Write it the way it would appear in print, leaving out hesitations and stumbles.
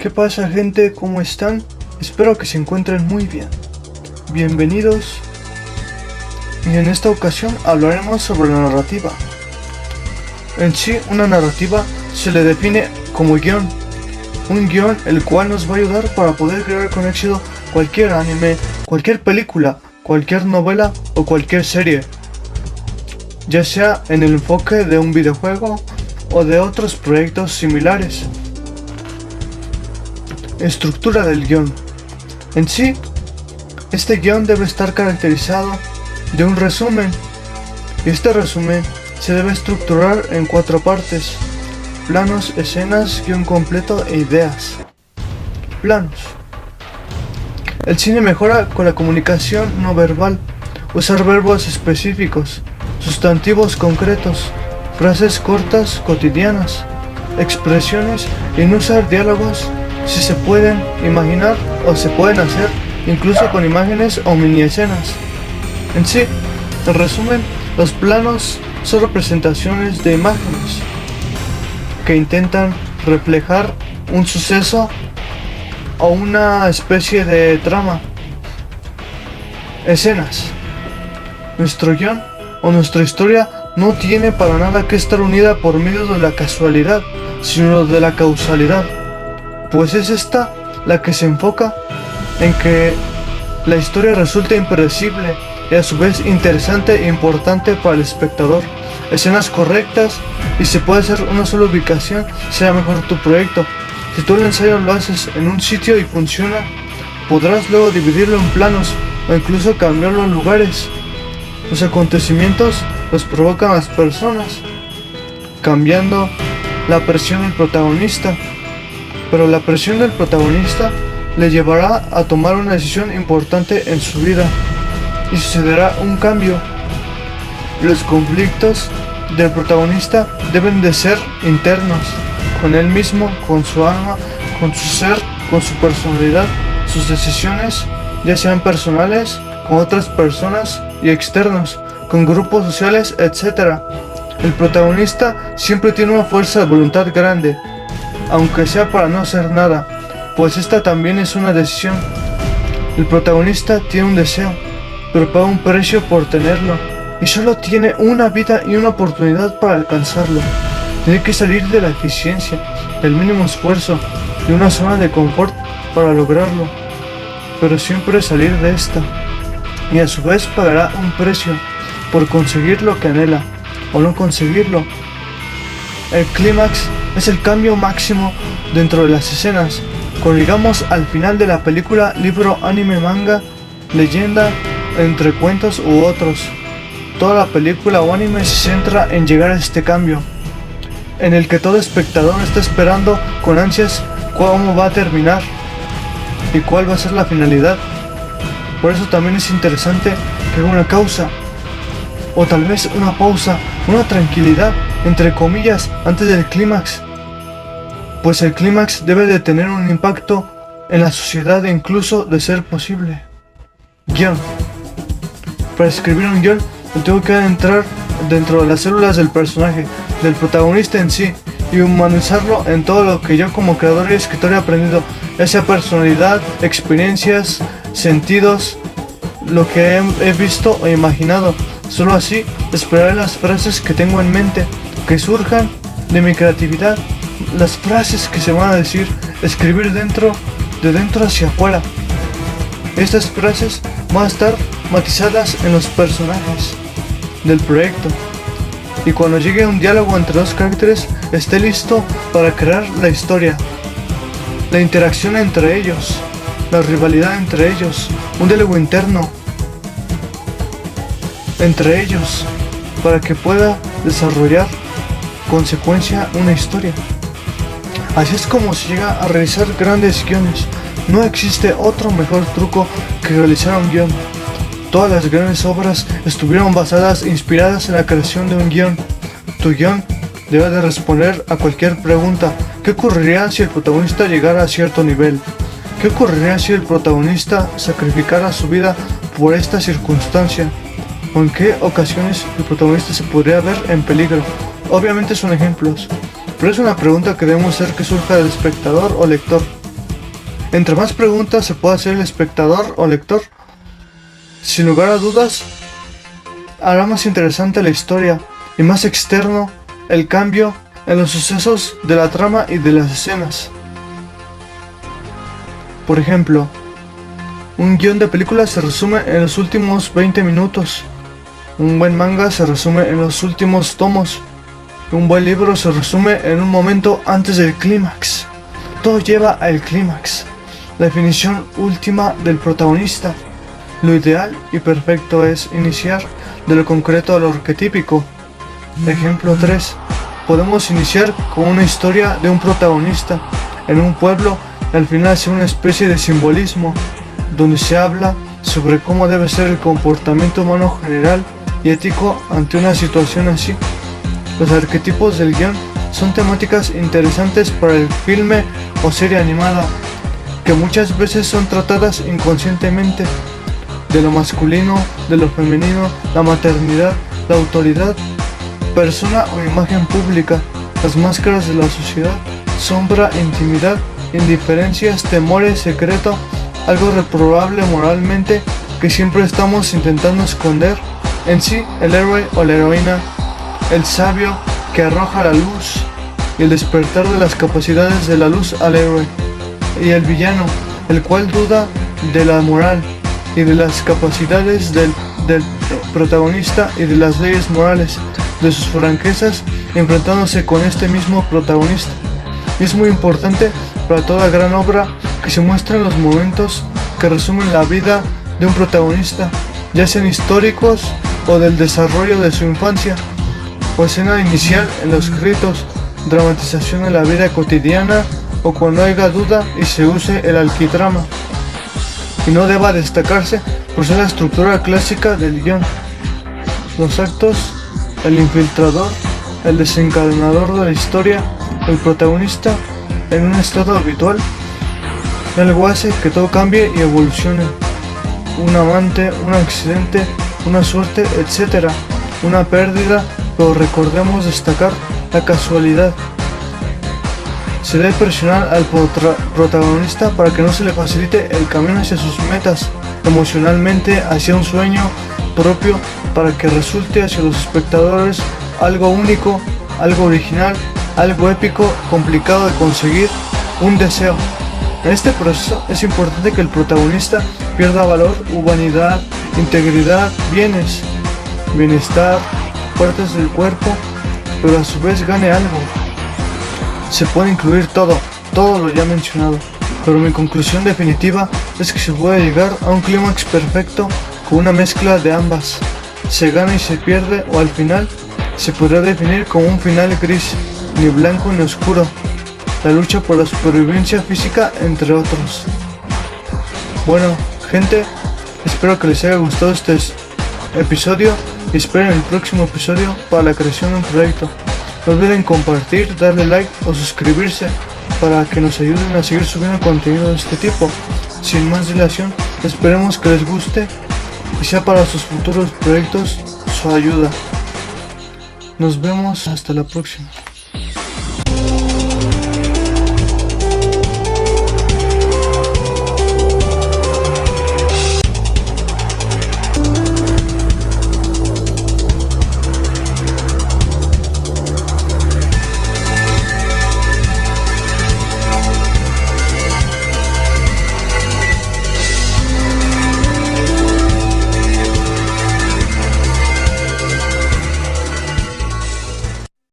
¿Qué pasa, gente? ¿Cómo están? Espero que se encuentren muy bien. Bienvenidos. Y en esta ocasión hablaremos sobre la narrativa. En sí, una narrativa se le define como guión. Un guión el cual nos va a ayudar para poder crear con éxito cualquier anime, cualquier película, cualquier novela o cualquier serie. Ya sea en el enfoque de un videojuego o de otros proyectos similares. Estructura del guión. En sí, este guión debe estar caracterizado de un resumen. Y este resumen se debe estructurar en 4 partes: planos, escenas, guión completo e ideas. Planos. El cine mejora con la comunicación no verbal. Usar verbos específicos, sustantivos concretos, frases cortas cotidianas, expresiones y no usar diálogos si se pueden imaginar o se pueden hacer incluso con imágenes o mini escenas. En sí, en resumen, los planos son representaciones de imágenes que intentan reflejar un suceso o una especie de trama. Escenas. Nuestro guión o nuestra historia no tiene para nada que estar unida por medio de la casualidad, sino de la causalidad, pues es esta la que se enfoca en que la historia resulte impredecible y a su vez interesante e importante para el espectador. Escenas correctas, y si puede ser una sola ubicación, será mejor tu proyecto. Si tú el ensayo lo haces en un sitio y funciona, podrás luego dividirlo en planos o incluso cambiarlo en lugares. Los acontecimientos los provocan las personas, cambiando la presión del protagonista, pero la presión del protagonista le llevará a tomar una decisión importante en su vida y sucederá un cambio. Los conflictos del protagonista deben de ser internos, con él mismo, con su alma, con su ser, con su personalidad, sus decisiones, ya sean personales, con otras personas y externos, con grupos sociales, etc. El protagonista siempre tiene una fuerza de voluntad grande, aunque sea para no hacer nada, pues esta también es una decisión. El protagonista tiene un deseo, pero paga un precio por tenerlo, y solo tiene una vida y una oportunidad para alcanzarlo. Tiene que salir de la eficiencia, del mínimo esfuerzo, de una zona de confort para lograrlo, pero siempre salir de esta, y a su vez pagará un precio por conseguir lo que anhela, o no conseguirlo. El clímax es el cambio máximo dentro de las escenas, cuando llegamos al final de la película, libro, anime, manga, leyenda, entre cuentos u otros. Toda la película o anime se centra en llegar a este cambio, en el que todo espectador está esperando con ansias cómo va a terminar y cuál va a ser la finalidad. Por eso también es interesante que haya una causa, o tal vez una pausa, una tranquilidad, entre comillas, antes del clímax, pues el clímax debe de tener un impacto en la sociedad e incluso de ser posible. Guión. Para escribir un guión, tengo que entrar dentro de las células del personaje, del protagonista en sí, y humanizarlo en todo lo que yo como creador y escritor he aprendido, ya sea personalidad, experiencias, sentidos, lo que he visto e imaginado. Solo así esperaré las frases que tengo en mente, que surjan de mi creatividad, las frases que se van a decir, escribir de dentro hacia afuera. Estas frases van a estar matizadas en los personajes del proyecto, y cuando llegue un diálogo entre 2 caracteres, esté listo para crear la historia, la interacción entre ellos, la rivalidad entre ellos, un diálogo interno entre ellos, para que pueda desarrollar consecuencia una historia. Así es como se llega a realizar grandes guiones. No existe otro mejor truco que realizar un guión. Todas las grandes obras estuvieron inspiradas en la creación de un guión. Tu guión debe de responder a cualquier pregunta. ¿Qué ocurriría si el protagonista llegara a cierto nivel? ¿Qué ocurriría si el protagonista sacrificara su vida por esta circunstancia? ¿O en qué ocasiones el protagonista se podría ver en peligro? Obviamente son ejemplos, pero es una pregunta que debemos hacer que surja del espectador o lector. Entre más preguntas se pueda hacer el espectador o lector, sin lugar a dudas, hará más interesante la historia y más externo el cambio en los sucesos de la trama y de las escenas. Por ejemplo, un guión de película se resume en los últimos 20 minutos. Un buen manga se resume en los últimos tomos. Un buen libro se resume en un momento antes del clímax. Todo lleva al clímax, la definición última del protagonista. Lo ideal y perfecto es iniciar de lo concreto a lo arquetípico. Ejemplo 3. Podemos iniciar con una historia de un protagonista en un pueblo y al final hacer una especie de simbolismo, donde se habla sobre cómo debe ser el comportamiento humano general y ético ante una situación así. Los arquetipos del guión son temáticas interesantes para el filme o serie animada, que muchas veces son tratadas inconscientemente, de lo masculino, de lo femenino, la maternidad, la autoridad, persona o imagen pública, las máscaras de la sociedad, sombra, intimidad, indiferencias, temores, secreto, algo reprobable moralmente que siempre estamos intentando esconder. En sí, el héroe o la heroína, el sabio que arroja la luz y el despertar de las capacidades de la luz al héroe, y el villano, el cual duda de la moral y de las capacidades del protagonista y de las leyes morales de sus franquezas, enfrentándose con este mismo protagonista. Y es muy importante para toda gran obra que se muestren los momentos que resumen la vida de un protagonista, ya sean históricos o del desarrollo de su infancia, o escena inicial en los escritos, dramatización de la vida cotidiana, o cuando haya duda y se use el arquitrama, y no deba destacarse por ser la estructura clásica del guión. Los actos, el infiltrador, el desencadenador de la historia, el protagonista en un estado habitual, algo hace que todo cambie y evolucione. Un amante, un accidente, una suerte, etc. Una pérdida, pero recordemos destacar la casualidad. Se debe presionar al protagonista para que no se le facilite el camino hacia sus metas, emocionalmente hacia un sueño propio, para que resulte hacia los espectadores algo único, algo original, algo épico, complicado de conseguir, un deseo. En este proceso es importante que el protagonista pierda valor, humanidad, integridad, bienes, bienestar, partes del cuerpo, pero a su vez gane algo. Se puede incluir todo lo ya mencionado, pero mi conclusión definitiva es que se puede llegar a un clímax perfecto con una mezcla de ambas. Se gana y se pierde, o al final se podrá definir como un final gris, ni blanco ni oscuro. La lucha por la supervivencia física, entre otros. Bueno, gente, espero que les haya gustado este episodio y esperen el próximo episodio para la creación de un proyecto. No olviden compartir, darle like o suscribirse para que nos ayuden a seguir subiendo contenido de este tipo. Sin más dilación, esperemos que les guste y sea para sus futuros proyectos su ayuda. Nos vemos hasta la próxima.